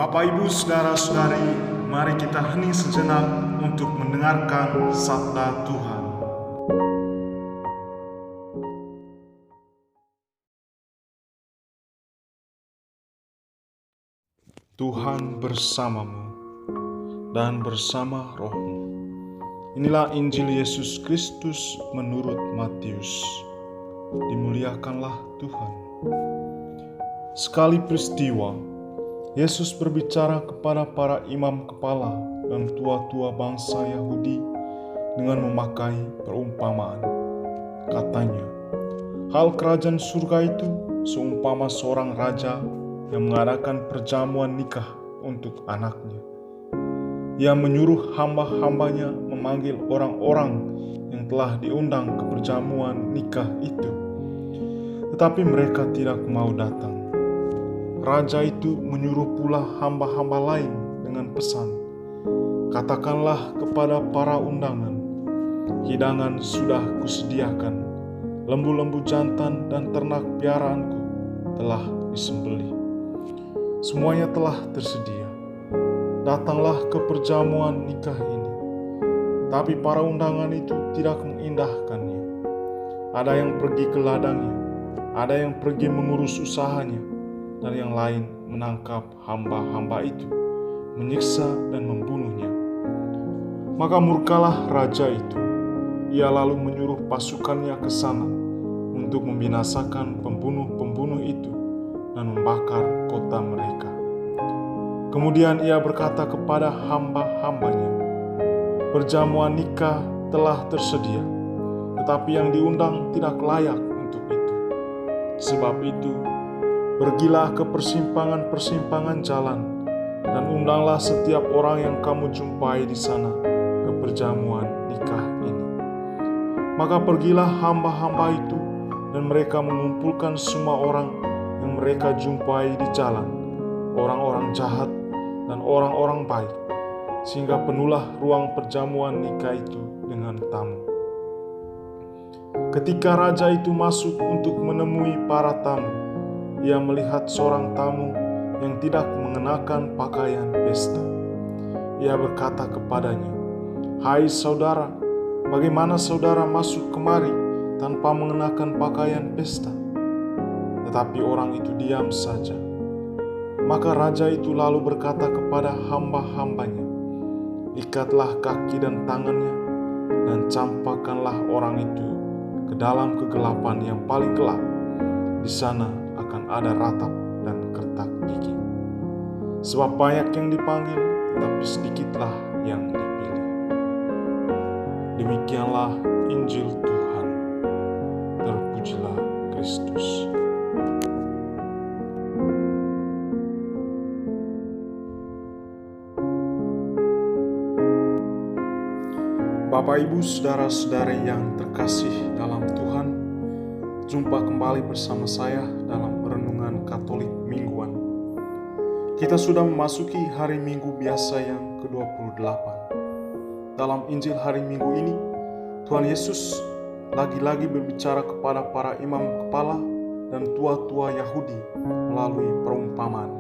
Bapak, Ibu, Saudara-saudari, mari kita hening sejenak untuk mendengarkan sabda Tuhan. Tuhan bersamamu dan bersama rohmu. Inilah Injil Yesus Kristus menurut Matius. Dimuliakanlah Tuhan. Sekali peristiwa, Yesus berbicara kepada para imam kepala dan tua-tua bangsa Yahudi dengan memakai perumpamaan. Katanya, hal kerajaan surga itu seumpama seorang raja yang mengadakan perjamuan nikah untuk anaknya. Ia menyuruh hamba-hambanya memanggil orang-orang yang telah diundang ke perjamuan nikah itu. Tetapi mereka tidak mau datang. Raja itu menyuruh pula hamba-hamba lain dengan pesan, katakanlah kepada para undangan, hidangan sudah kusediakan, lembu-lembu jantan dan ternak piaraanku telah disembelih. Semuanya telah tersedia. Datanglah ke perjamuan nikah ini. Tapi para undangan itu tidak mengindahkannya. Ada yang pergi ke ladangnya, ada yang pergi mengurus usahanya, dan yang lain menangkap hamba-hamba itu, menyiksa dan membunuhnya. Maka murkalah raja itu. Ia lalu menyuruh pasukannya ke sana untuk membinasakan pembunuh-pembunuh itu dan membakar kota mereka. Kemudian ia berkata kepada hamba-hambanya, perjamuan nikah telah tersedia, tetapi yang diundang tidak layak untuk itu. Sebab itu, pergilah ke persimpangan-persimpangan jalan dan undanglah setiap orang yang kamu jumpai di sana ke perjamuan nikah ini. Maka pergilah hamba-hamba itu dan mereka mengumpulkan semua orang yang mereka jumpai di jalan, orang-orang jahat dan orang-orang baik, sehingga penuhlah ruang perjamuan nikah itu dengan tamu. Ketika raja itu masuk untuk menemui para tamu, ia melihat seorang tamu yang tidak mengenakan pakaian pesta. Ia berkata kepadanya, "Hai saudara, bagaimana saudara masuk kemari tanpa mengenakan pakaian pesta?" Tetapi orang itu diam saja. Maka raja itu lalu berkata kepada hamba-hambanya, "Ikatlah kaki dan tangannya dan campakkanlah orang itu ke dalam kegelapan yang paling gelap. Di sana akan ada ratap dan kertak gigi. Sebab banyak yang dipanggil, tetapi sedikitlah yang dipilih." Demikianlah Injil Tuhan. Terpujilah Kristus. Bapak, Ibu, Saudara-saudari yang terkasih dalam Tuhan, jumpa kembali bersama saya dalam Renungan Katolik Mingguan. Kita sudah memasuki hari Minggu biasa yang ke-28. Dalam Injil hari Minggu ini, Tuhan Yesus lagi-lagi berbicara kepada para imam kepala dan tua-tua Yahudi melalui perumpamaan.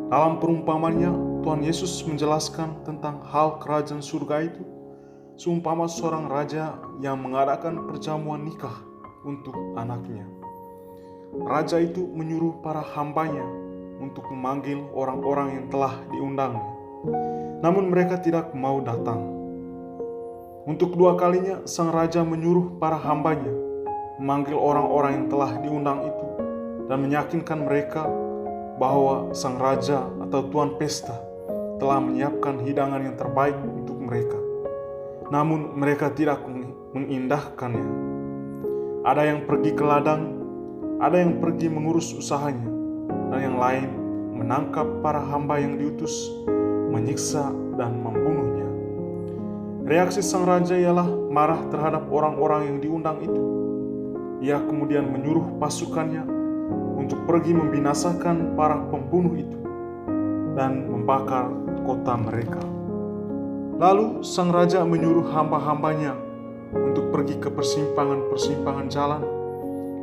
Dalam perumpamannya, Tuhan Yesus menjelaskan tentang hal kerajaan surga itu seumpama seorang raja yang mengadakan perjamuan nikah untuk anaknya. Raja itu menyuruh para hambanya untuk memanggil orang-orang yang telah diundangnya. Namun mereka tidak mau datang. Untuk kedua kalinya, sang raja menyuruh para hambanya memanggil orang-orang yang telah diundang itu dan meyakinkan mereka bahwa sang raja atau tuan pesta telah menyiapkan hidangan yang terbaik untuk mereka. Namun mereka tidak mengindahkannya. Ada yang pergi ke ladang, ada yang pergi mengurus usahanya, dan yang lain menangkap para hamba yang diutus, menyiksa dan membunuhnya. Reaksi sang raja ialah marah terhadap orang-orang yang diundang itu. Ia kemudian menyuruh pasukannya untuk pergi membinasakan para pembunuh itu dan membakar kota mereka. Lalu sang raja menyuruh hamba-hambanya untuk pergi ke persimpangan-persimpangan jalan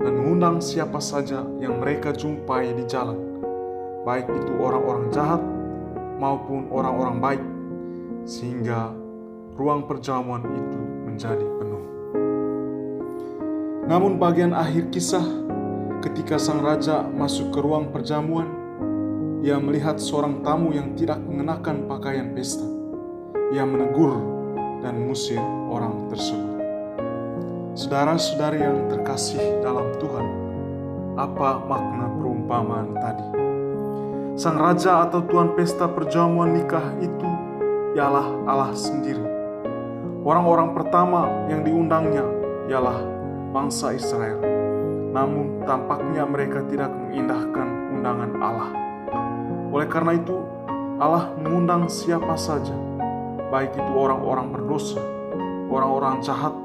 dan mengundang siapa saja yang mereka jumpai di jalan, baik itu orang-orang jahat maupun orang-orang baik, sehingga ruang perjamuan itu menjadi penuh. Namun bagian akhir kisah, ketika sang raja masuk ke ruang perjamuan, ia melihat seorang tamu yang tidak mengenakan pakaian pesta. Ia menegur dan mengusir orang tersebut. Saudara-saudari yang terkasih dalam Tuhan, apa makna perumpamaan tadi? Sang raja atau tuan pesta perjamuan nikah itu ialah Allah sendiri. Orang-orang pertama yang diundangnya ialah bangsa Israel. Namun tampaknya mereka tidak mengindahkan undangan Allah. Oleh karena itu, Allah mengundang siapa saja, baik itu orang-orang berdosa, orang-orang jahat,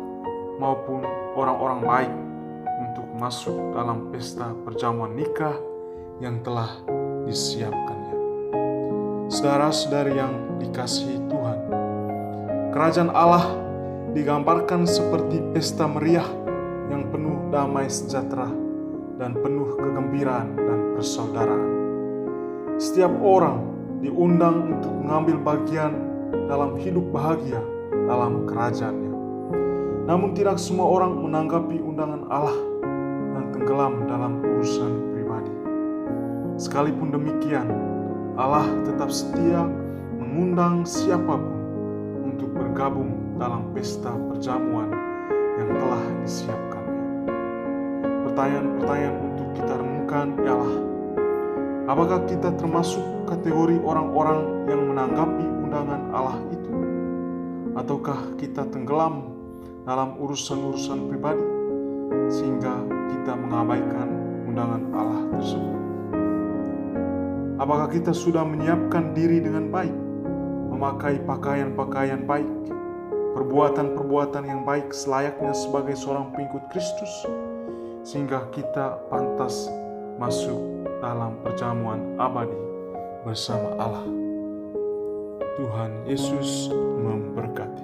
maupun orang-orang baik, untuk masuk dalam pesta perjamuan nikah yang telah disiapkannya. Saudara-saudari yang dikasihi Tuhan, kerajaan Allah digambarkan seperti pesta meriah yang penuh damai sejahtera dan penuh kegembiraan dan persaudaraan. Setiap orang diundang untuk mengambil bagian dalam hidup bahagia dalam kerajaannya. Namun tidak semua orang menanggapi undangan Allah dan tenggelam dalam urusan pribadi. Sekalipun demikian, Allah tetap setia mengundang siapapun untuk bergabung dalam pesta perjamuan yang telah disiapkannya. Pertanyaan-pertanyaan untuk kita renungkan ialah, apakah kita termasuk kategori orang-orang yang menanggapi undangan Allah itu? Ataukah kita tenggelam dalam urusan-urusan pribadi sehingga kita mengabaikan undangan Allah tersebut? Apakah kita sudah menyiapkan diri dengan baik, memakai pakaian-pakaian baik, perbuatan-perbuatan yang baik selayaknya sebagai seorang pengikut Kristus, sehingga kita pantas masuk dalam perjamuan abadi bersama Allah? Tuhan Yesus memberkati.